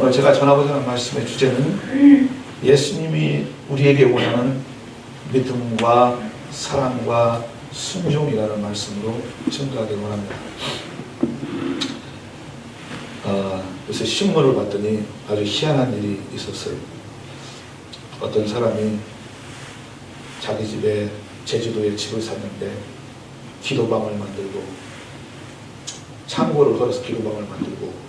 오늘 제가 전하고자 하는 말씀의 주제는 예수님이 우리에게 원하는 믿음과 사랑과 순종이라는 말씀으로 전달하기 원합니다. 요새 신문을 봤더니 아주 희한한 일이 있었어요. 어떤 사람이 자기 집에 제주도에 집을 샀는데 기도방을 만들고 창고를 걸어서 기도방을 만들고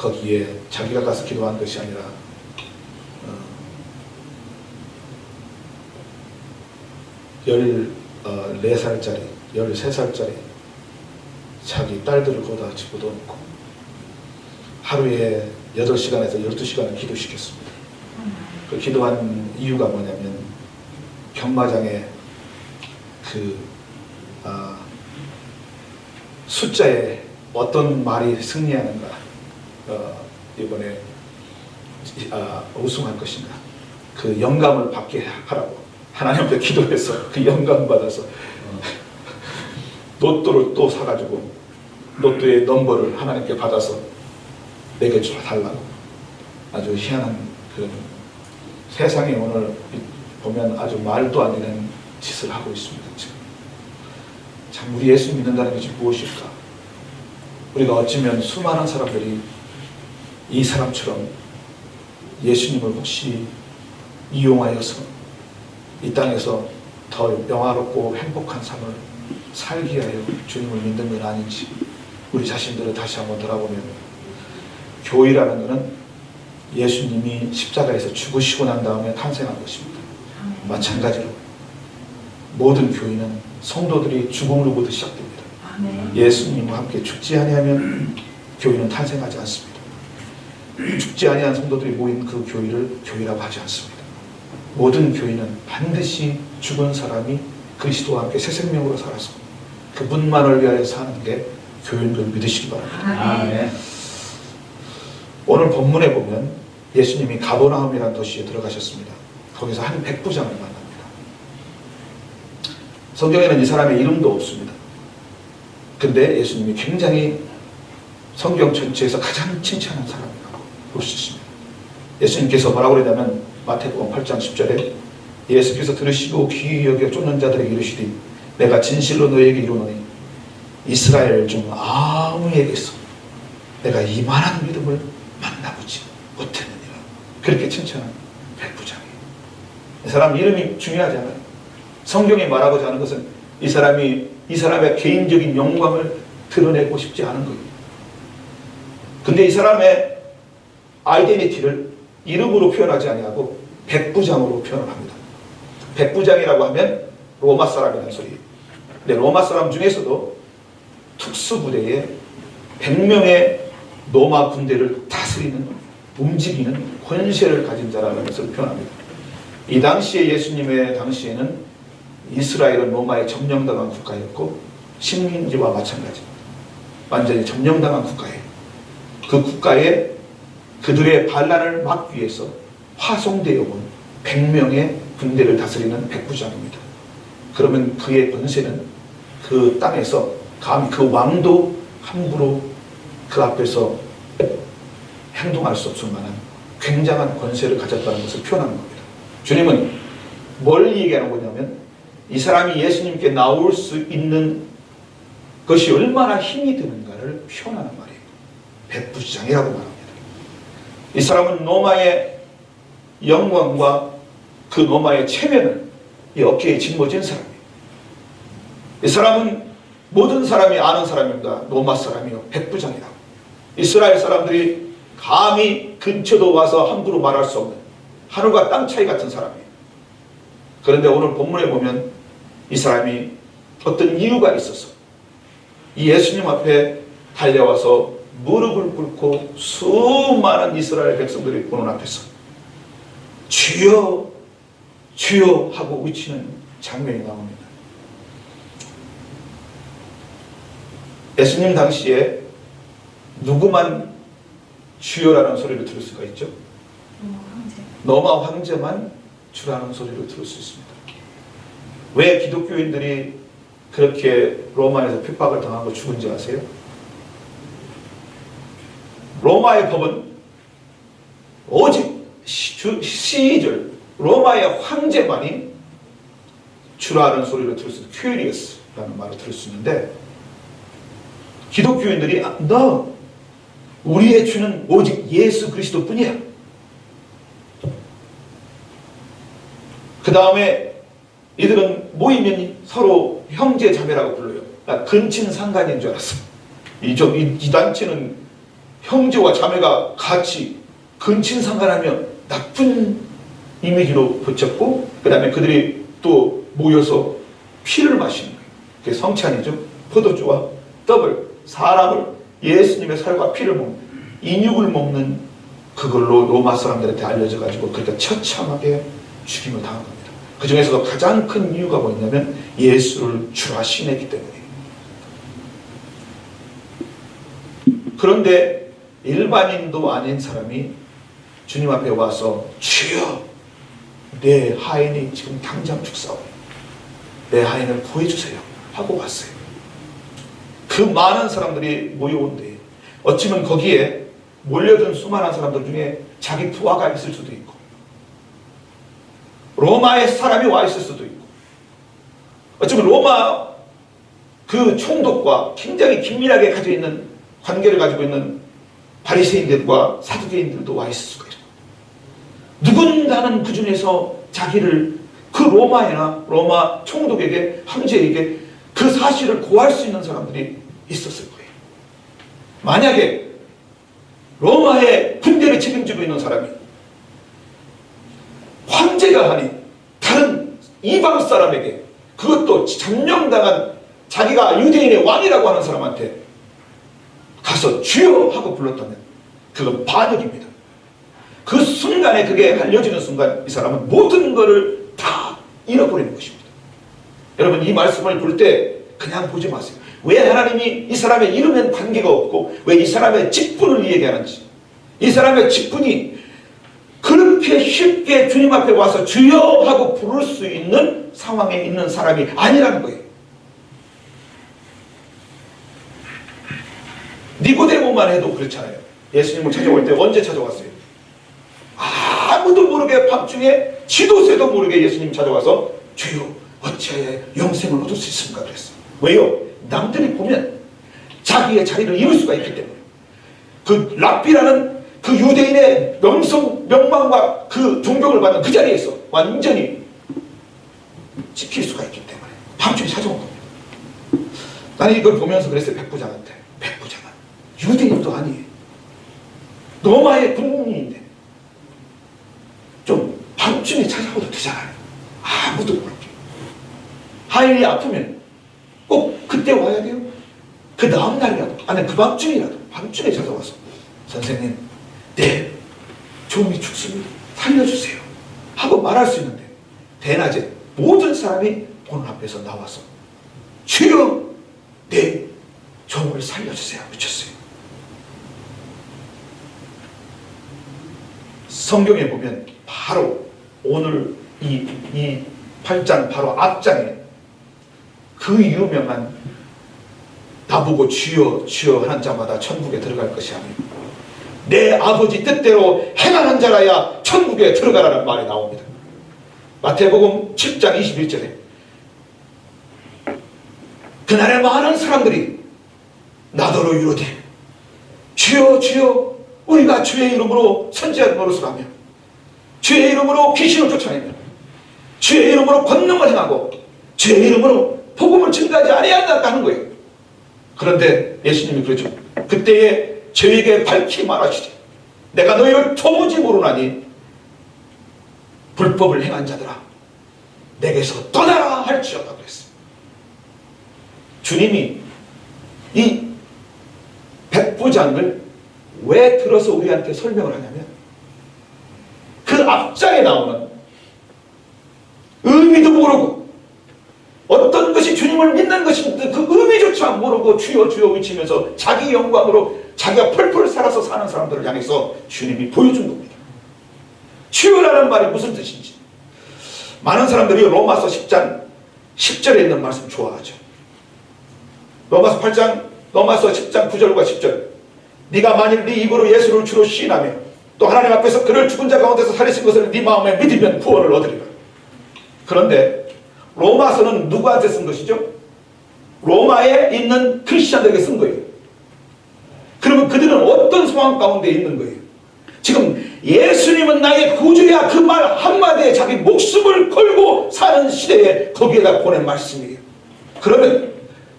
거기에 자기가 가서 기도한 것이 아니라 14살짜리, 13살짜리 자기 딸들을 거기다 집어넣고 하루에 8시간에서 12시간을 기도시켰습니다. 그 기도한 이유가 뭐냐면 경마장에 숫자에 어떤 말이 승리하는가, 이번에 우승할 것인가, 그 영감을 받게 하라고 하나님께 기도해서 그 영감 받아서 로또를 또 사가지고 로또의 넘버를 하나님께 받아서 내게 달라고. 아주 희한한 그런, 세상에 오늘 보면 아주 말도 안 되는 짓을 하고 있습니다. 지금 참 우리 예수 믿는다는 것이 무엇일까? 우리가 어쩌면 수많은 사람들이 이 사람처럼 예수님을 혹시 이용하여서 이 땅에서 더 영화롭고 행복한 삶을 살기 위하여 주님을 믿는 건 아닌지 우리 자신들을 다시 한번 돌아보면, 교회라는 것은 예수님이 십자가에서 죽으시고 난 다음에 탄생한 것입니다. 마찬가지로 모든 교회는 성도들이 죽음으로부터 시작됩니다. 예수님과 함께 죽지 아니하면 교회는 탄생하지 않습니다. 죽지 아니한 성도들이 모인 그 교회를 교회라고 하지 않습니다. 모든 교회는 반드시 죽은 사람이 그리스도와 함께 새 생명으로 살아서 그분만을 위하여 사는 게 교회인 걸 믿으시기 바랍니다. 오늘 본문에 보면 예수님이 가버나움이라는 도시에 들어가셨습니다. 거기서 한 백부장을 만납니다. 성경에는 이 사람의 이름도 없습니다. 근데 예수님이 굉장히 성경 전체에서 가장 칭찬한 사람이라고 볼 수 있습니다. 예수님께서 뭐라고 그러냐면 마태복음 8장 10절에 예수께서 들으시고 귀히 여겨 쫓는 자들에게 이르시되 내가 진실로 너희에게 이르노니 이스라엘 중 아무에게서 내가 이만한 믿음을 만나보지 못했느니라. 그렇게 칭찬한 백부장이에요. 이 사람 이름이 중요하지 않아요. 성경이 말하고자 하는 것은 이 사람의 개인적인 영광을 드러내고 싶지 않은 거예요. 근데 이 사람의 아이덴티티를 이름으로 표현하지 아니하고 백부장으로 표현을 합니다. 백부장이라고 하면 로마 사람이라는 소리예요. 근데 로마 사람 중에서도 특수부대에 100명의 로마 군대를 다스리는, 움직이는 권세를 가진 자라는 것을 표현합니다. 이 당시에 예수님의 당시에는 이스라엘은 로마에 점령당한 국가였고 식민지와 마찬가지 완전히 점령당한 국가예요. 그 국가에 그들의 반란을 막기 위해서 파송되어 온 100명의 군대를 다스리는 백부장입니다. 그러면 그의 권세는 그 땅에서 감히 그 왕도 함부로 그 앞에서 행동할 수 없을 만한 굉장한 권세를 가졌다는 것을 표현하는 겁니다. 주님은 뭘 얘기하는 거냐면 이 사람이 예수님께 나올 수 있는 것이 얼마나 힘이 드는가를 표현하는 말이에요. 백부장이라고 말합니다. 이 사람은 로마의 영광과 그 로마의 체면을 이 어깨에 짊어진 사람이에요. 이 사람은 모든 사람이 아는 사람입니다. 로마 사람이요, 백부장이라고. 이스라엘 사람들이 감히 근처도 와서 함부로 말할 수 없는 하늘과 땅 차이 같은 사람이에요. 그런데 오늘 본문에 보면 이 사람이 어떤 이유가 있어서 이 예수님 앞에 달려와서 무릎을 꿇고 수많은 이스라엘 백성들이 보는 앞에서 주여 주여 하고 외치는 장면이 나옵니다. 예수님 당시에 누구만 주여라는 소리를 들을 수가 있죠? 로마 황제만 주라는 소리를 들을 수 있습니다. 왜 기독교인들이 그렇게 로마에서 핍박을 당하고 죽은지 아세요? 로마의 법은 오직 시절 로마의 황제만이 주라는 소리를 들을 수 있는 큐리어스라는 말을 들을 수 있는데, 기독교인들이 너 우리의 주는 오직 예수 그리스도 뿐이야. 그 다음에 이들은 모이면 서로 형제 자매라고 불러요. 근친 상간인 줄 알았어. 이 단체는 형제와 자매가 같이 근친 상간하면 나쁜 이미지로 붙였고, 그 다음에 그들이 또 모여서 피를 마시는 거예요. 그게 성찬이죠. 포도주와 떡을, 사람을, 예수님의 살과 피를 먹는, 인육을 먹는, 그걸로 로마 사람들한테 알려져 가지고 그렇게 처참하게 죽임을 당한 겁니다. 그 중에서도 가장 큰 이유가 뭐냐면 예수를 주라 시인했기 때문이에요. 그런데 일반인도 아닌 사람이 주님 앞에 와서 주여, 내 하인이 지금 당장 죽사오니 내 하인을 구해주세요 하고 왔어요. 그 많은 사람들이 모여온데 어찌면 거기에 몰려든 수많은 사람들 중에 자기 부하가 있을 수도 있고, 로마의 사람이 와 있을 수도 있고, 어쩌면 로마 그 총독과 굉장히 긴밀하게 가지고 있는 관계를 가지고 있는 바리새인들과 사두개인들도 와 있을 수가 있고, 누군가는 그 중에서 자기를 그 로마 총독에게, 황제에게 그 사실을 고할 수 있는 사람들이 있었을 거예요. 만약에 로마의 군대를 책임지고 있는 사람이 황제가 하니 다른 이방 사람에게, 그것도 점령당한 자기가 유대인의 왕이라고 하는 사람한테 가서 주여 하고 불렀다면 그건 반역입니다. 그 순간에 그게 알려지는 순간 이 사람은 모든 것을 다 잃어버리는 것입니다. 여러분, 이 말씀을 볼 때 그냥 보지 마세요. 왜 하나님이 이 사람의 이름엔 관계가 없고 왜 이 사람의 직분을 얘기하는지, 이 사람의 직분이 그렇게 쉽게 주님 앞에 와서 주여 하고 부를 수 있는 상황에 있는 사람이 아니라는 거예요. 니고데모만 해도 그렇잖아요. 예수님을 찾아올 때 언제 찾아왔어요? 아무도 모르게 밤중에 지도새도 모르게 예수님 찾아와서 주여 어찌하여 영생을 얻을 수 있습니까? 그랬어요. 왜요? 남들이 보면 자기의 자리를 잃을 수가 있기 때문에. 그 랍비라는 그 유대인의 명망과 그 존경을 받는 그 자리에서 완전히 지킬 수가 있기 때문에 밤중에 찾아온 겁니다. 나는 이걸 보면서 그랬어요. 백부장한테. 백부장은 유대인도 아니에요. 로마의 군인인데 좀 밤중에 찾아와도 되잖아요. 아무도 모르게. 하인이 아프면 꼭 그때 와야 돼요? 그 다음날이라도, 아니 그 밤중이라도 밤중에 찾아와서 선생님, 네 종이 죽습니다, 살려주세요 하고 말할 수 있는데, 대낮에 모든 사람이 보는 앞에서 나와서 주여 네 종을 살려주세요 외쳤어요. 성경에 보면 바로 오늘 이 8장 바로 앞장에 그 유명한 나보고 주여 주여 하는 자마다 천국에 들어갈 것이 아니고 내 아버지 뜻대로 행하는 자라야 천국에 들어가라는 말이 나옵니다. 마태복음 7장 21절에 그날에 많은 사람들이 나더러 이르되 주여 주여 우리가 주의 이름으로 선지자를 노릇하며 주의 이름으로 귀신을 쫓아내며 주의 이름으로 권능을 행하고 주의 이름으로 복음을 증거하지 아니한다 하는 거예요. 그런데 예수님이 그러죠. 그때에 저에게 밝히 말하시되 내가 너희를 도무지 모르나니 불법을 행한 자들아 내게서 떠나라 할지어다 그랬어요. 주님이 이 백부장을 왜 들어서 우리한테 설명을 하냐면 그 앞장에 나오는 의미도 모르고 어떤 것이 주님을 믿는 것인지 그 의미조차 모르고 주여 주여 외치면서 자기 영광으로 자기가 펄펄 살아서 사는 사람들을 향해서 주님이 보여준 겁니다. 주여라는 말이 무슨 뜻인지. 많은 사람들이 로마서 10장 10절에 있는 말씀 좋아하죠. 로마서 10장 9절과 10절 네가 만일 네 입으로 예수를 주로 시인하며 또 하나님 앞에서 그를 죽은 자 가운데서 살리신 것을 네 마음에 믿으면 구원을 얻으리라. 그런데 로마서는 누구한테 쓴 것이죠? 로마에 있는 크리스찬들에게 쓴 거예요. 그러면 그들은 어떤 상황 가운데 있는 거예요? 지금 예수님은 나의 구주야 그 말 한마디에 자기 목숨을 걸고 사는 시대에 거기에다 보낸 말씀이에요. 그러면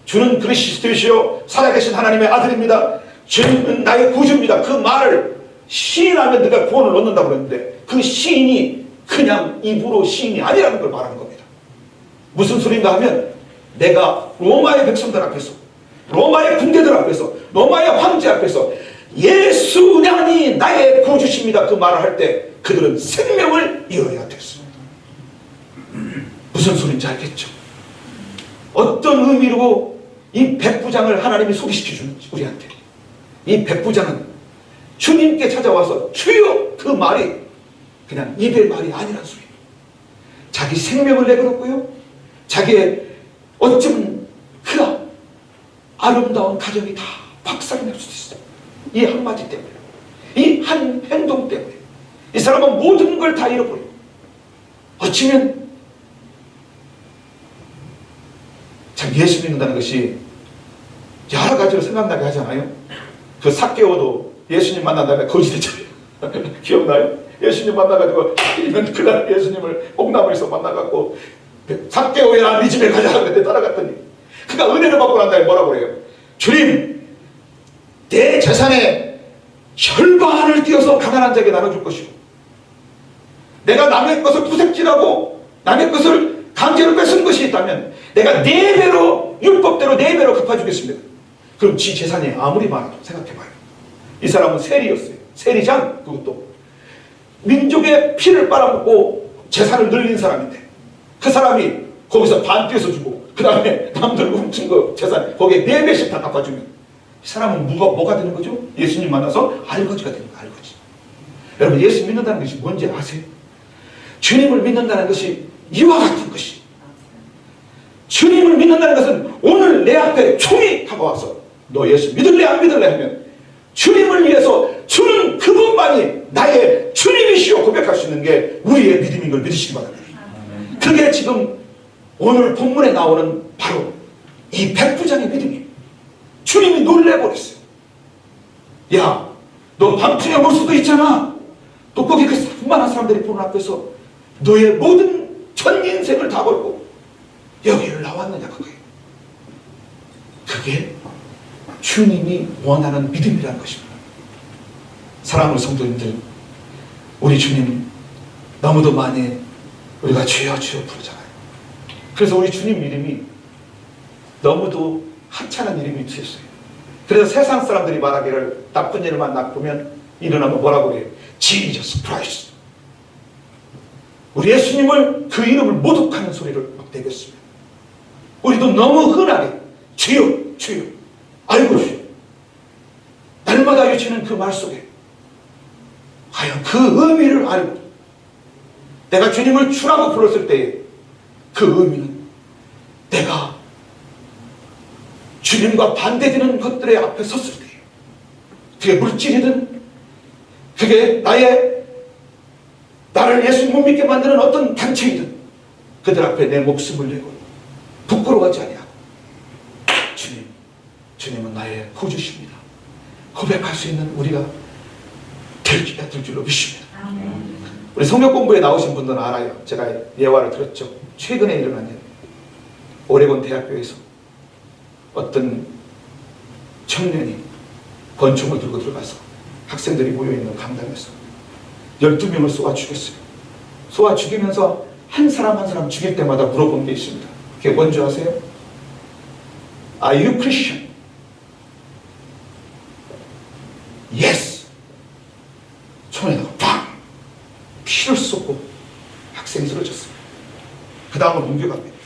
주는 그리스도이시요 살아계신 하나님의 아들입니다. 주는 나의 구주입니다. 그 말을 시인하면 네가 구원을 얻는다고 그랬는데 그 시인이 그냥 입으로 시인이 아니라는 걸 말하는 겁니다. 무슨 소린가 하면 내가 로마의 백성들 앞에서 로마의 군대들 앞에서 로마의 황제 앞에서 예수님이 나의 구주십니다 그 말을 할 때 그들은 생명을 잃어야 됐습니다. 무슨 소린지 알겠죠? 어떤 의미로 이 백부장을 하나님이 소개시켜 주는지 우리한테. 이 백부장은 주님께 찾아와서 주여 그 말이 그냥 입의 말이 아니란 소리입니다. 자기 생명을 내걸었고요. 자기의 어쩌면 그 아름다운 가정이 다 박살이 날 수도 있어요. 이 한마디 때문에, 이 한 행동 때문에 이 사람은 모든 걸 다 잃어버려요. 어쩌면 참 예수 믿는다는 것이 여러 가지로 생각나게 하잖아요. 그 삭개오도 예수님 만난 다음에 거짓했잖아요. 기억나요? 예수님 만나가지고 그날 예수님을 옥나무에서 만나갖고 삭개오야 네 집에 가자 그랬는데 따라갔더니 그가 은혜를 받고 난 다음에 뭐라고 그래요? 주님 내 재산의 절반을 띄어서 가난한 자에게 나눠줄 것이고 내가 남의 것을 부색질하고 남의 것을 강제로 뺏은 것이 있다면 내가 4배로 율법대로 4배로 갚아주겠습니다. 그럼 지 재산이 아무리 많아도 생각해봐요. 이 사람은 세리였어요. 세리장 그것도 민족의 피를 빨아먹고 재산을 늘린 사람인데 그 사람이 거기서 반 떼서 주고 그 다음에 남들 훔친 거 재산 거기에 4배씩 다 갚아주면 이 사람은 뭐가 되는 거죠? 예수님 만나서 알거지가 되는 거예요. 알거지. 여러분 예수 믿는다는 것이 뭔지 아세요? 주님을 믿는다는 것이 이와 같은 것이 주님을 믿는다는 것은 오늘 내 앞에 총이 다가와서 너 예수 믿을래 안 믿을래 하면 주님을 위해서 주는 그분만이 나의 주님이시오 고백할 수 있는 게 우리의 믿음인 걸 믿으시기 바랍니다. 그게 지금 오늘 본문에 나오는 바로 이 백부장의 믿음이에요. 주님이 놀래버렸어요. 야, 너 밤중에 올 수도 있잖아. 또 거기 그 수많은 사람들이 보는 앞에서 너의 모든 전 인생을 다 걸고 여기를 나왔느냐 그거예요. 그게 주님이 원하는 믿음이라는 것입니다. 사랑하는 성도님들, 우리 주님 너무도 많이 우리가 주여 주여 부르잖아요. 그래서 우리 주님 이름이 너무도 하찮은 이름이 되었어요. 그래서 세상 사람들이 말하기를 나쁜 일만 나쁘면 일어나면 뭐라고 그래요? Jesus Christ. 우리 예수님을 그 이름을 모독하는 소리를 막 내겠습니다. 우리도 너무 흔하게 주여 주여 아이고 주여 날마다 유치는 그 말 속에 과연 그 의미를 알고 내가 주님을 주라고 불렀을 때에 그 의미는 내가 주님과 반대되는 것들의 앞에 섰을 때에 그게 물질이든 그게 나를 예수 못 믿게 만드는 어떤 단체이든 그들 앞에 내 목숨을 내고 부끄러워하지 아니하고 주님은 나의 구주십니다 고백할 수 있는 우리가 될 줄로 믿습니다. 우리 성경 공부에 나오신 분들은 알아요. 제가 예화를 들었죠. 최근에 일어난 일. 오레곤 대학교에서 어떤 청년이 권총을 들고 들어가서 학생들이 모여있는 강당에서 12명을 쏘아 죽였어요. 쏘아 죽이면서 한 사람 한 사람 죽일 때마다 물어본 게 있습니다. 그게 뭔지 아세요? Are you Christian? Yes. 총에다가 팡! 피를 쏟고 학생이 쓰러졌어요. 그 다음은 공격합니다.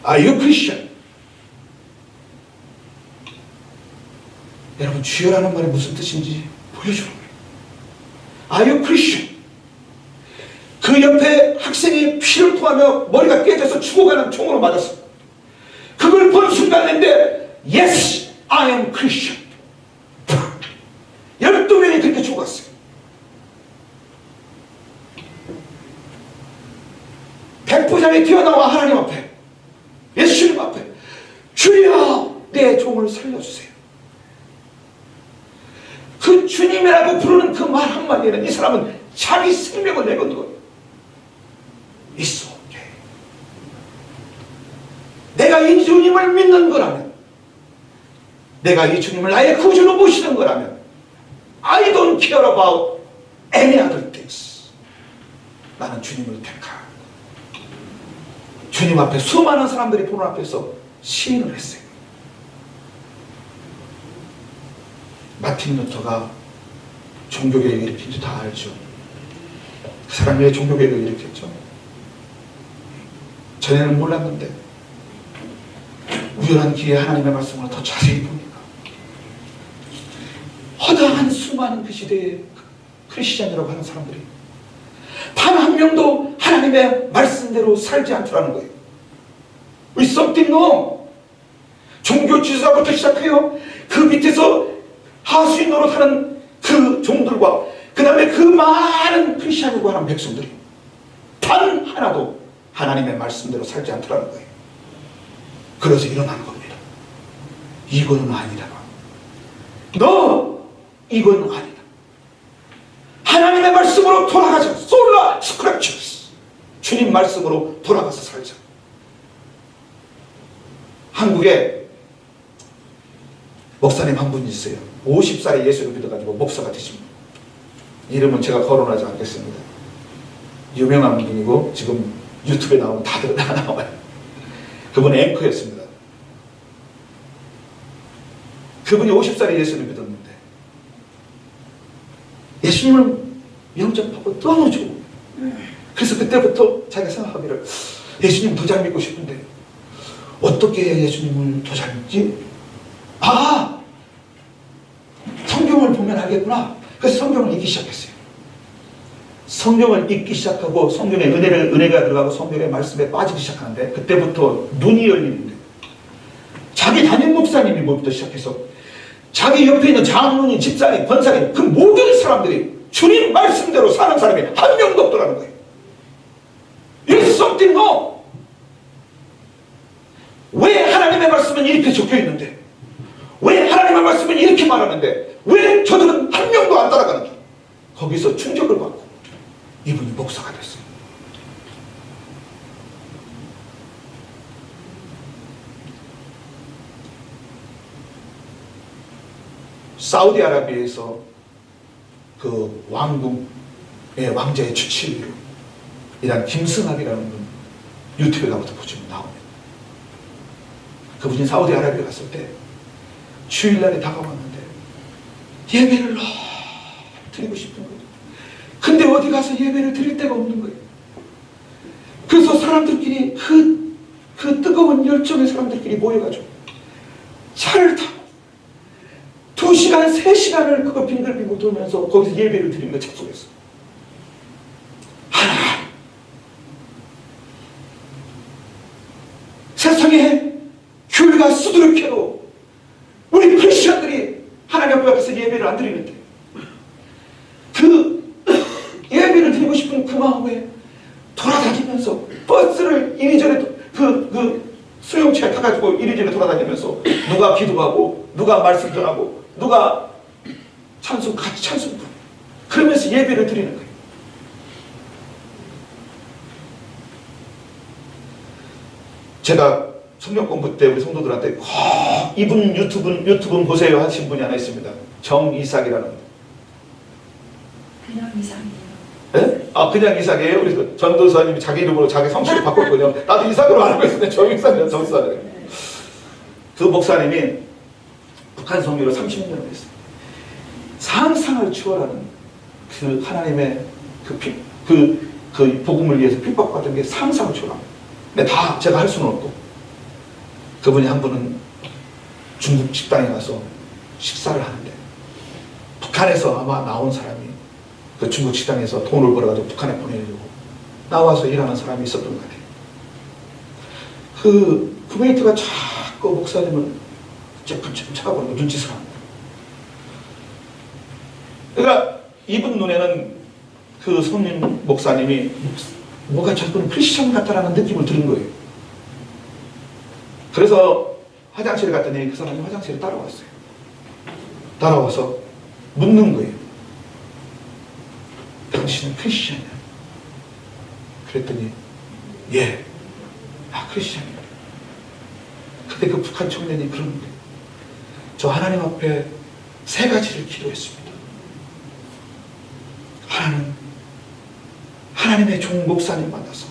Are you Christian? 여러분 주여라는 말이 무슨 뜻인지 보여주는 거예요. Are you Christian? 그 옆에 학생이 피를 토하며 머리가 깨져서 죽어가는 총으로 맞았어요. 그걸 본 순간인데 Yes, I am Christian. 왔어요. 백부장이 뛰어나와 하나님 앞에, 예수님 앞에, 주여 내 종을 살려주세요. 그 주님이라고 부르는 그 말 한마디에는 이 사람은 자기 생명을 내건 거예요. 있어. 내가 이 주님을 믿는 거라면, 내가 이 주님을 나의 구주로 모시는 거라면, I don't care about any other things. 나는 주님을 택하. 주님 앞에 수많은 사람들이 보는 앞에서 시인을 했어요. 마틴 루터가 종교개혁을 일으킨지 다 알죠. 그 사람이 왜 종교개혁을 일으켰죠? 전에는 몰랐는데 우연한 기회에 하나님의 말씀을 더 자세히 보니까 허다한 수많은 그 시대의 크리스찬이라고 하는 사람들이 단 한 명도 하나님의 말씀대로 살지 않더라는 거예요. We something wrong. 종교 지도자부터 시작해요. 그 밑에서 하수인 노릇하는 그 종들과 그 다음에 그 많은 크리스찬이라고 하는 백성들이 단 하나도 하나님의 말씀대로 살지 않더라는 거예요. 그래서 일어나는 겁니다. 이거는 아니다. 너 이건 아니다. 하나님의 말씀으로 돌아가자. 솔라 스크립처스. 주님 말씀으로 돌아가서 살자. 한국에 목사님 한 분이 있어요. 50살에 예수를 믿어가지고 목사가 되십니다. 이름은 제가 거론하지 않겠습니다. 유명한 분이고 지금 유튜브에 나오면 다들 다 나와요. 그분은 앵커였습니다. 그분이 50살에 예수를 믿었는데 예수님을 영접하고 너무 좋고, 그래서 그때부터 자기가 생각하기를 예수님 더 잘 믿고 싶은데 어떻게 해야 예수님을 더 잘 믿지? 아! 성경을 보면 알겠구나. 그래서 성경을 읽기 시작했어요. 성경을 읽기 시작하고 성경에 은혜가 들어가고 성경의 말씀에 빠지기 시작하는데 그때부터 눈이 열리는데 자기 담임 목사님이 뭐부터 시작해서 자기 옆에 있는 장로님, 집사님, 권사님 그 모든 사람들이 주님 말씀대로 사는 사람이 한 명도 없더라는 거예요. It's something wrong. 왜 하나님의 말씀은 이렇게 적혀 있는데, 왜 하나님의 말씀은 이렇게 말하는데 왜 저들은 한 명도 안 따라가는지, 거기서 충격을 받고 이분이 목사가 됐어요. 사우디아라비아에서 그 왕궁의 왕자의 주치의라는 김승학이라는 분 유튜브에 가부터 보시면 나옵니다. 그분이 사우디아라비아 갔을 때 주일날에 다가왔는데 예배를 드리고 싶은 거예요. 근데 어디 가서 예배를 드릴 데가 없는 거예요. 그래서 사람들끼리 그 뜨거운 열정의 사람들끼리 모여가지고 차를 타고 2시간, 3시간을 그거 빙글빙글 돌면서 거기서 예배를 드리는 거 접속했어. 하나, 세상에 교회가 수두룩해도 우리 크리스천들이 하나님 앞에서 예배를 안 드리는데 그 예배를 드리고 싶은 그 마음에 돌아다니면서 버스를 이리저리 그 수용차에 타가지고 이리저리 돌아다니면서 누가 기도하고 누가 말씀 전하고 누가 찬송 같이 찬송 부르고 그러면서 예배를 드리는 거예요. 제가 성경 공부 때 우리 성도들한테 이분 유튜브 보세요 하신 분이 하나 있습니다. 정이삭이라는 분. 그냥 이삭이에요. 네? 아 그냥 이삭이에요? 우리 전도사님이 자기 이름으로 자기 성씨를 바꿨거든요. 나도 이삭으로 알고 있었는데 정이삭이야 정이삭. 그 목사님이 북한 선교를 30년을 했어요. 상상을 초월하는 그 하나님의 그 복음을 위해서 핍박받은 게 상상을 초월합니다. 근데 다 제가 할 수는 없고 그분이 한 분은 중국 식당에 가서 식사를 하는데 북한에서 아마 나온 사람이 그 중국 식당에서 돈을 벌어가지고 북한에 보내려고 나와서 일하는 사람이 있었던 것 같아요. 그 쿠웨이트가 자꾸 목사님을 쬐끔쬐끔 쳐다보는 거 눈짓을 합니다. 그러니까 이분 눈에는 그 손님 목사님이 뭐가 저분 크리스천 같다라는 느낌을 들은 거예요. 그래서 화장실에 갔더니 그 사람이 화장실에 따라왔어요. 따라와서 묻는 거예요. 당신은 크리스천이야? 그랬더니 예, 나 크리스천이야. 그때 그 북한 청년이 그러는 거예요. 저 하나님 앞에 세 가지를 기도했습니다. 하나는 하나님의 종 목사님 만나서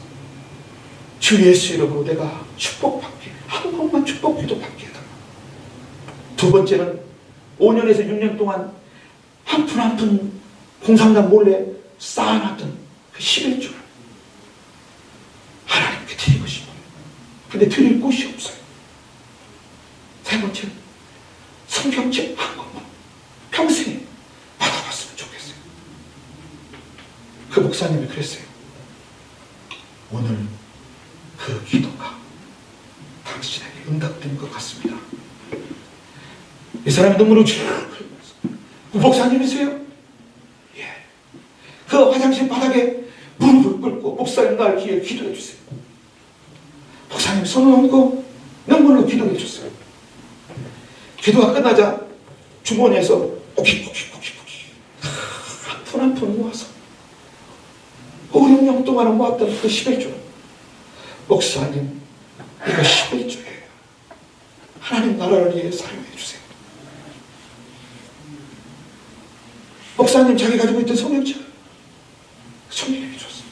주 예수 이름으로 내가 축복받게, 한 번만 축복 기도 받게 해달라. 두 번째는 5년에서 6년 동안 한 푼 한 푼 공산당 몰래 쌓아놨던 그 11조를 하나님께 드리고 싶어요. 근데 드릴 곳이 없어요. 세 번째는 성경책 한 권만 평생에 받아봤으면 좋겠어요. 그 목사님이 그랬어요. 오늘 그 기도가 당신에게 응답된 것 같습니다. 이 사람이 눈물을 쭉 흘리면서 그 목사님이세요? 예. 그 화장실 바닥에 무릎을 꿇고 목사님 날 기회 기도해 주세요. 목사님 손을 얹고 눈물로 기도해 줬어요. 기도가 끝나자 주머니에서 꾸깃꾸깃 한 푼 한 푼 모아서 5, 6년 동안 모았던 그 11조. 목사님, 이거 11조예요. 하나님 나라를 위해 사용해 주세요. 목사님 자기 가지고 있던 성경책 청년에게 줬어요.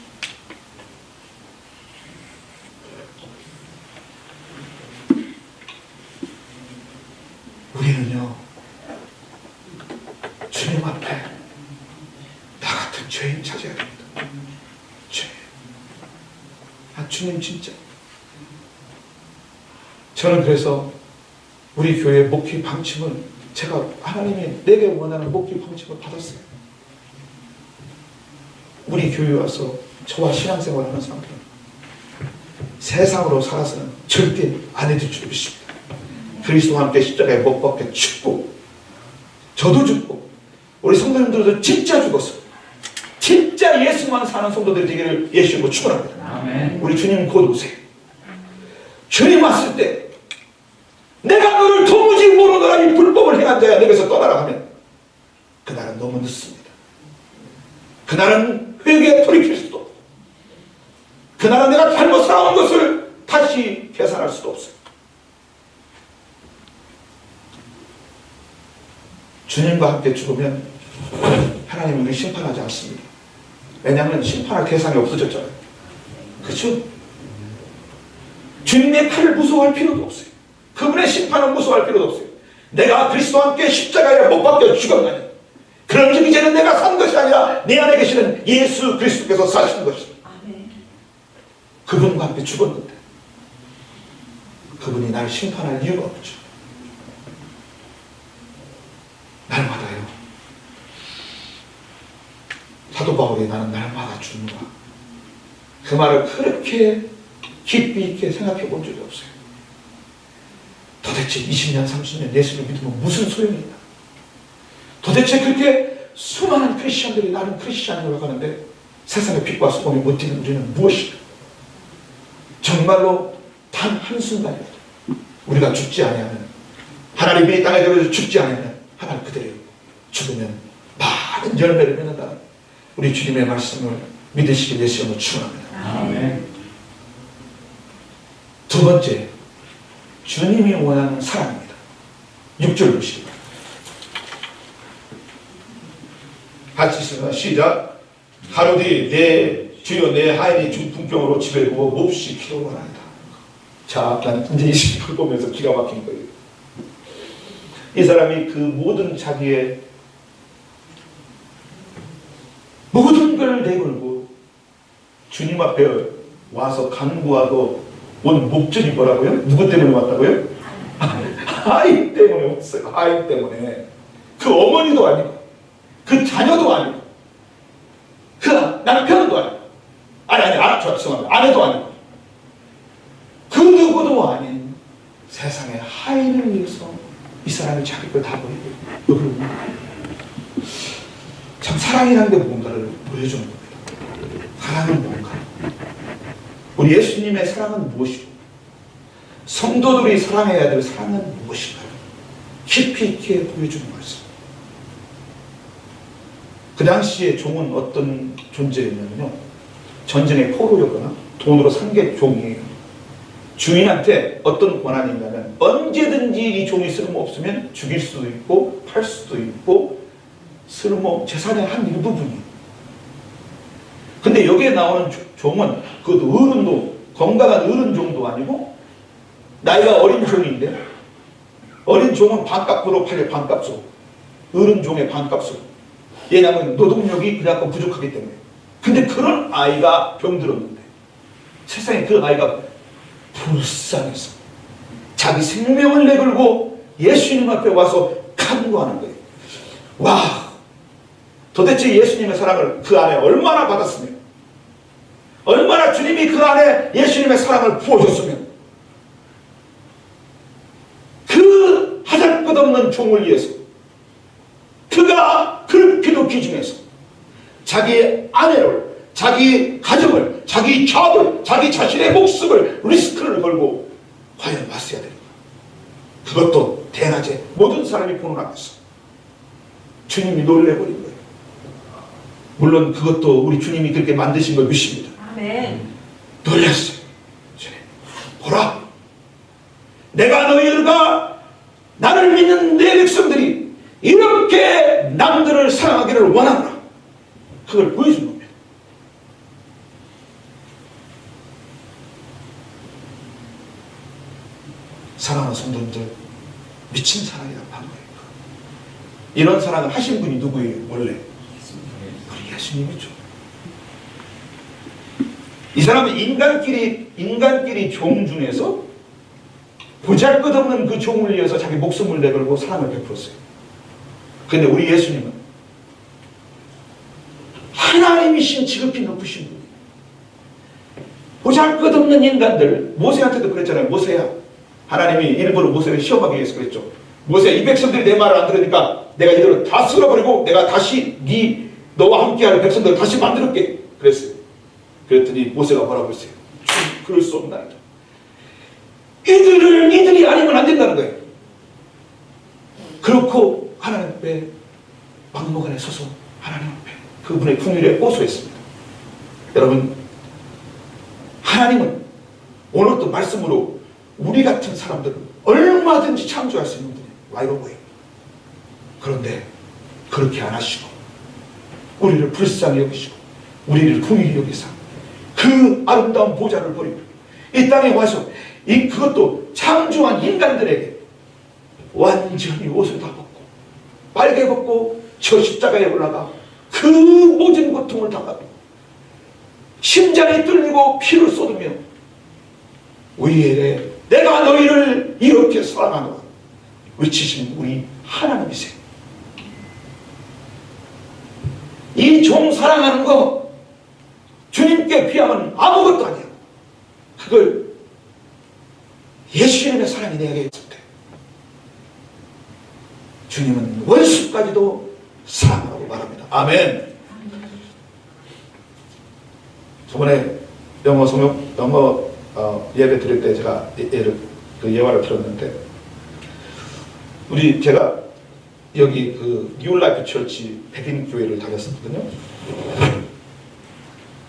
우리는요, 주님 앞에 나 같은 죄인 찾아야 됩니다. 죄. 아, 주님 진짜. 저는 그래서 우리 교회 목회 방침을 제가 하나님이 내게 원하는 목회 방침을 받았어요. 우리 교회에 와서 저와 신앙생활 하는 사람들은 세상으로 살아서는 절대 안 해줄 줄 믿습니다. 그리스도와 함께 십자가에 못 박혀 죽고 저도 죽고 우리 성도님들도 진짜 죽었어. 진짜 예수만 사는 성도들이 되기를 예수님으로 축원합니다. 아멘. 우리 주님 곧 오세요. 주님 왔을 때 내가 너를 도무지 모르노라 이 불법을 행한 자야 내게서 떠나라 하면 그날은 너무 늦습니다. 그날은 회개에 돌이킬 수도 없고 그날은 내가 잘못 살아온 것을 다시 계산할 수도 없어요. 주님과 함께 죽으면 하나님은 우리 심판하지 않습니다. 왜냐하면 심판할 대상이 없어졌잖아요. 그렇죠? 주님의 칼을 무서워할 필요도 없어요. 그분의 심판은 무서워할 필요도 없어요. 내가 그리스도와 함께 십자가에 못 박혀 죽었나니 그럼 이제는 내가 산 것이 아니라 내 안에 계시는 예수 그리스도께서 사신 것입니다. 그분과 함께 죽었는데 그분이 나를 심판할 이유가 없죠. 날마다요. 사도 바울이 나는 날마다 죽는다. 그 말을 그렇게 깊이 있게 생각해 본 적이 없어요. 도대체 20년, 30년 예수를 믿으면 무슨 소용이 있나? 도대체 그렇게 수많은 크리스천들이 나는 크리스천이라고 하는데 세상의 빛과 소금이 못 뛰는 우리는 무엇이냐? 정말로 단 한순간이라도 우리가 죽지 아니하면 하나님이 이 땅에 들어서 죽지 아니하면 하나님 그대로 죽으면 많은 열매를 맺는다는 우리 주님의 말씀을 믿으시길 예수님으로 축원합니다. 아멘. 두 번째, 주님이 원하는 사랑입니다. 6절 보시기 바랍니다. 같이 쓰면 시작. 하루 뒤 내 주여 내 하인이 중풍병으로 집에 누워 몹시 기도하나이다. 자, 난 이제 이 시를 보면서 기가 막힌 거예요. 이 사람이 그 모든 자기의 모든 걸 내걸고 주님 앞에 와서 간구하고 온 목적이 뭐라고요? 누구 때문에 왔다고요? 아이 때문에 왔어요. 아이 때문에. 그 어머니도 아니고 그 자녀도 아니고 그 남편도 아니고 죄송합니다. 아내도 아니고 그 누구도 아닌 세상의 하인을 위해서 이 사람이 자기 걸 다 버리고 여기로 참 사랑이라는 게 뭔가를 보여주는 겁니다. 사랑은 뭔가? 우리 예수님의 사랑은 무엇이고 성도들이 사랑해야 될 사랑은 무엇인가? 깊이 있게 보여주는 말씀. 그 당시에 종은 어떤 존재였냐면요, 전쟁에 포로였거나 돈으로 산 게 종이에요. 주인한테 어떤 권한이 있냐면 언제든지 이 종이 쓸모없으면 죽일 수도 있고 팔 수도 있고 재산의 한 일부분이에요. 근데 여기에 나오는 종은 그것도 어른도, 건강한 어른종도 아니고 나이가 어린 종인데, 어린 종은 반값으로 팔려, 반값으로. 어른 종의 반값으로. 왜냐하면 노동력이 그냥 부족하기 때문에. 근데 그런 아이가 병들었는데 세상에 그 아이가 불쌍해서 자기 생명을 내걸고 예수님 앞에 와서 간구하는 거예요. 와, 도대체 예수님의 사랑을 그 안에 얼마나 받았으면, 얼마나 주님이 그 안에 예수님의 사랑을 부어줬으면 그 하잘것없는 종을 위해서 그가 그렇게도 기중해서 자기 아내를, 자기 가정을, 자기 잡을, 자기 자신의 목숨을 리스크를 걸고 과연 왔어야 됩니다. 그것도 대낮에 모든 사람이 보는 앞에서 주님이 놀래버린 거예요. 물론 그것도 우리 주님이 그렇게 만드신 걸 믿습니다. 아멘. 놀랐어요. 주님, 보라, 내가 너희들과 나를 믿는 내 백성들이 이렇게 남들을 사랑하기를 원하노라. 그걸 보여준 겁니다. 사랑하는 성도님들, 미친 사랑이라고 하는 거예요. 이런 사랑을 하신 분이 누구예요? 원래 우리 예수님이죠. 이 사람은 인간끼리 종 중에서 보잘것없는 그 종을 위해서 자기 목숨을 내걸고 사랑을 베풀었어요. 그런데 우리 예수님은 하나님이신 지극히 높으신 분이에요. 보잘것없는 인간들, 모세한테도 그랬잖아요. 모세야, 하나님이 일부러 모세를 시험하기 위해서 그랬죠. 모세야, 이 백성들이 내 말을 안 들으니까 내가 이들을 다 쓸어버리고 내가 다시 너와 함께하는 백성들을 다시 만들었게 그랬어요. 그랬더니 모세가 뭐라고 했어요? 그럴 수 없나이다. 이들이 아니면 안 된다는 거예요. 그렇고 하나님 앞에 막무가내 서서 하나님 앞에 그분의 품위를 호소했습니다. 여러분, 하나님은 오늘도 말씀으로 우리 같은 사람들을 얼마든지 창조할 수 있는 분이에요. 와이로보예요. 그런데 그렇게 안 하시고 우리를 불쌍히 여기시고 우리를 긍휼히 여기사 그 아름다운 보좌를 버리고 이 땅에 와서 그것도 창조한 인간들에게 완전히 옷을 다 벗고 빨개 벗고 저 십자가에 올라가 그 모든 고통을 당하고 심장이 뚫리고 피를 쏟으며 우리에게 내가 너희를 이렇게 사랑하노라 외치신 우리 하나님이세요. 이 종 사랑하는 거 주님께 비하면 아무것도 아니에요. 그걸 예수님의 사랑이 내게 있을 때 주님은 원수까지도 사랑하라고 말합니다. 아멘. 저번에 영어 예배 드릴 때 제가 그 예화를 들었는데, 제가 여기 그 뉴라이프 처치 백인 교회를 다녔었거든요.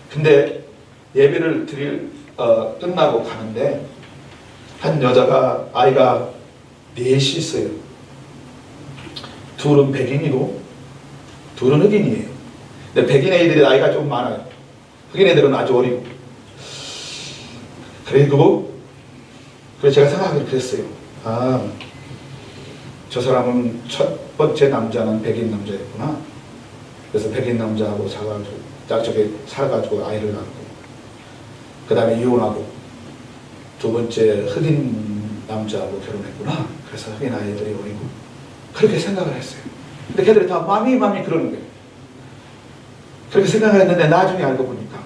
근데 예배를 끝나고 가는데 한 여자가 아이가 넷이 있어요. 둘은 백인이고 둘은 흑인이에요. 근데 백인 애들이 나이가 좀 많아요. 흑인 애들은 아주 어리고. 그래서 제가 생각하기를 그랬어요. 저 사람은 첫 번째 남자는 백인 남자였구나. 그래서 백인 남자하고 살아가지고 아이를 낳고, 그 다음에 이혼하고 두 번째 흑인 남자하고 결혼했구나. 그래서 흑인 아이들이 어리고, 그렇게 생각을 했어요. 근데 걔들이 다 맘이 그러는 거예요. 그렇게 생각을 했는데 나중에 알고 보니까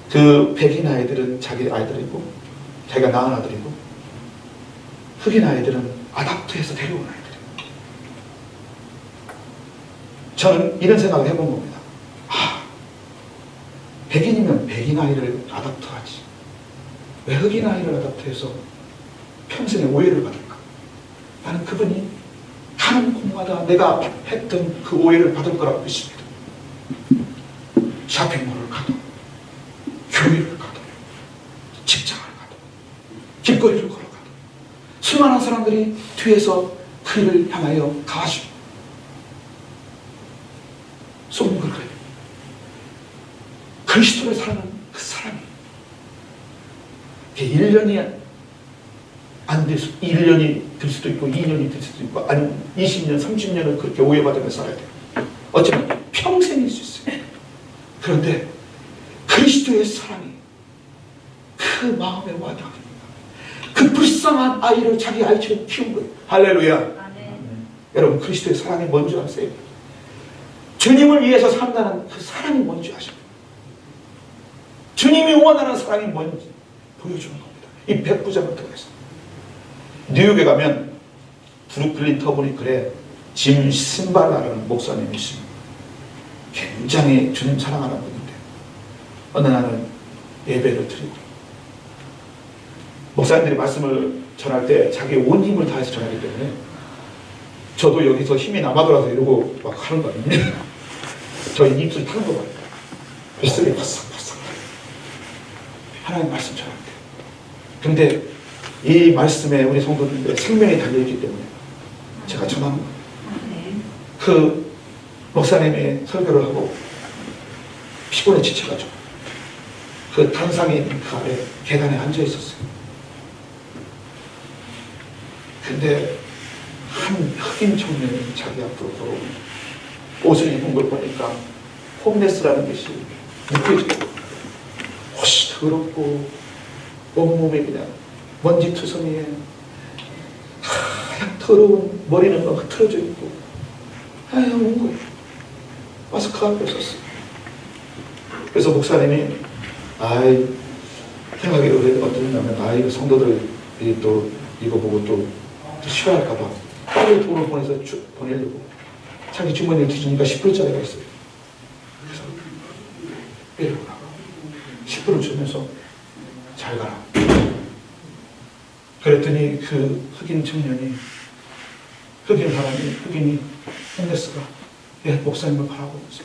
그 백인 아이들은 자기 아이들이고 자기가 낳은 아들이고, 흑인 아이들은 아답트해서 데려온 아이들이에요. 저는 이런 생각을 해본 겁니다. 백인이면 백인 아이를 아답터하지. 왜 흑인 아이를 아답터해서 평생의 오해를 받을까? 나는 그분이 가는 곳마다 내가 했던 그 오해를 받을 거라고 믿습니다. 쇼핑몰을 가도, 교회를 가도, 직장을 가도, 길거리를 걸어가도 수많은 사람들이 뒤에서 그를 향하여 가시고 쏘문글거려. 그리스도를 사랑하는 그 사람이 1년이 안 될 수, 1년이 될 수도 있고 2년이 될 수도 있고 아니면 20년, 30년을 그렇게 오해받으면서 살아야 돼요. 어쩌면 평생일 수 있어요. 그런데 그리스도의 사랑이 그 마음에 와닿습니다. 그 불쌍한 아이를 자기 아이처럼 키운 거예요. 할렐루야. 아멘. 여러분, 그리스도의 사랑이 뭔지 아세요? 주님을 위해서 산다는 그 사랑이 뭔지 아십니까? 주님이 원하는 사랑이 뭔지 보여주는 겁니다. 이 백부장을 통해서. 뉴욕에 가면 브루클린 터보니클에 짐 신발라라는 목사님이 있습니다. 굉장히 주님 사랑하는 분인데 어느 날은 예배를 드리고 목사님들이 말씀을 전할 때 자기 온 힘을 다해서 전하기 때문에 저도 여기서 힘이 남아돌아서 이러고 막 하는 거 아닙니까? 저희 입술이 타는 거 같아요. 뱃속이 바싹바싹 하나님 말씀 전할 때. 근데 이 말씀에 우리 성도들의 생명이 달려있기 때문에 제가 전하는 거예요. 그 목사님이 설교를 하고 피곤에 지쳐가지고 그 단상에 있는 그 아래 계단에 앉아 있었어요. 근데 한 흑인 청년이 자기 앞으로 걸어오고 옷을 입은 걸 보니까 홈레스라는 것이 느껴지고 훨씬 더럽고 온몸에 그냥 먼지투성이에 하얀 더러운 머리는 막 흐트러져 있고 하얀 온 거예요. 와서 그 앞에 섰어요. 그래서 목사님이 생각이 어떠냐면 이거 성도들이 또 이거 보고 또 싫어할까봐 빨리 돈을 보내서 보내려고 자기 주머니를 뒤지니까 10불짜리가 있어요. 그래서 빼려고 나가 10불을 주면서 잘 가라. 그랬더니 그 흑인 청년이 흑인이 홈레스가 목사님을 바라보면서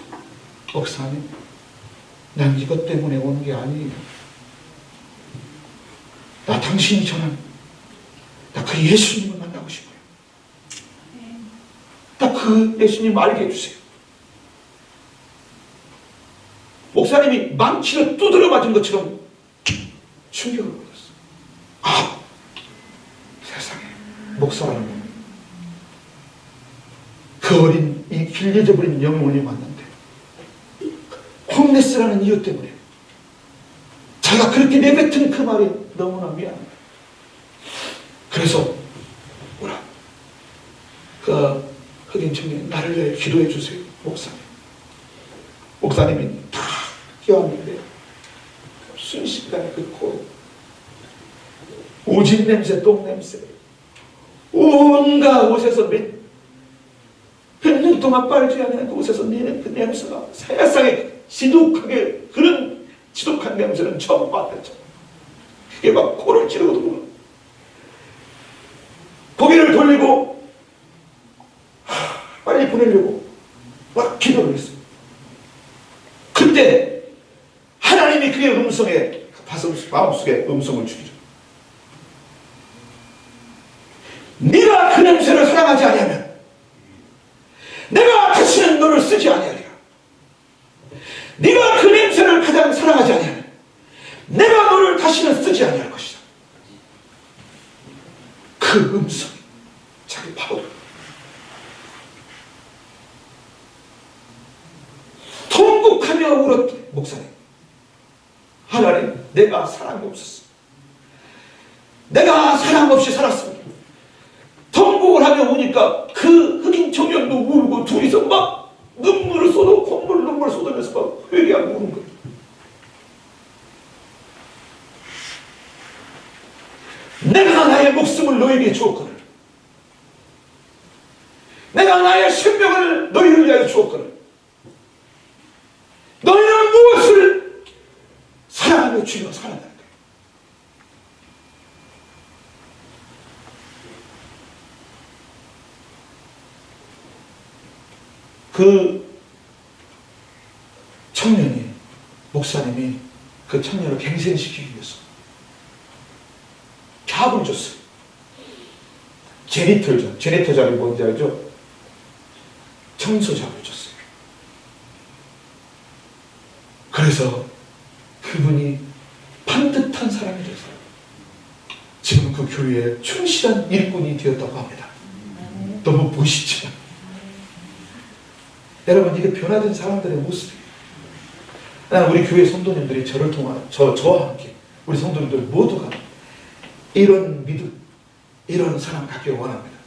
목사님, 난 이것 때문에 오는 게 아니에요. 나 당신이 전한 나 그 예수님을 만나고 싶어요. 나 그 예수님 알게 해주세요. 목사님이 망치로 두드려 맞은 것처럼 충격을 받았어요. 세상에 목사라는 분, 그 어린 이 길려져 버린 영혼이 왔는데 홈레스라는 이유 때문에 자기가 그렇게 내뱉은 그 말이 너무나 미안합니다. 그래서 그 흑인 청년 나를 위해 기도해 주세요. 목사님이 다 끼웠는데 순식간에 그 코 오줌 냄새, 똥 냄새 온갖 옷에서 몇 년 동안 빨지 않은 그 옷에서 내는 그 냄새가 세상에 지독하게 그런 지독한 냄새는 처음 봤댔죠. 그게 막 코를 찌르고 들어오는 고개를 돌리고 빨리 보내려고 막 기도를 했어요. 그때 하나님이 그의 음성에 마음속에 음성을 주시죠. 네가 그 냄새를 사랑하지 아니하면 내가 다시는 너를 쓰지 아니하리라. 네가 그 냄새를 가장 사랑하지 아니하면 내가 너를 다시는 쓰지 아니할 것이다. 그 음성이 자기 파워를 통곡하며 울었대. 목사님, 하나님, 내가 사랑이 없었어. 내가 사랑 없이 살았습니다. 통곡을 하며 우니까 그 흑인 청년도 울고 둘이서 막 눈물을 쏟아 눈물을 쏟으면서 막 회개하고 우는 거예요. 내가 나의 목숨을 너에게 주었거늘. 내가 나의 생명을 너희를 위하여 주었거늘. 주었거늘 너희는 무엇을 사랑하며 주여 사랑하는가? 그 청년이, 목사님이 그 청년을 갱생시키기 위해서 잡을 줬어요. 제니터 잡이 뭔지 알죠? 청소잡을 줬어요. 그래서 그분이 반듯한 사람이 됐어요. 지금 그 교회에 충실한 일꾼이 되었다고 합니다. 너무 멋있죠? 여러분, 이게 변화된 사람들의 모습이에요. 나는 우리 교회 성도님들이 저를 통한 저와 함께 우리 성도님들 모두가 이런 믿음, 이런 사랑 갖기를 원합니다.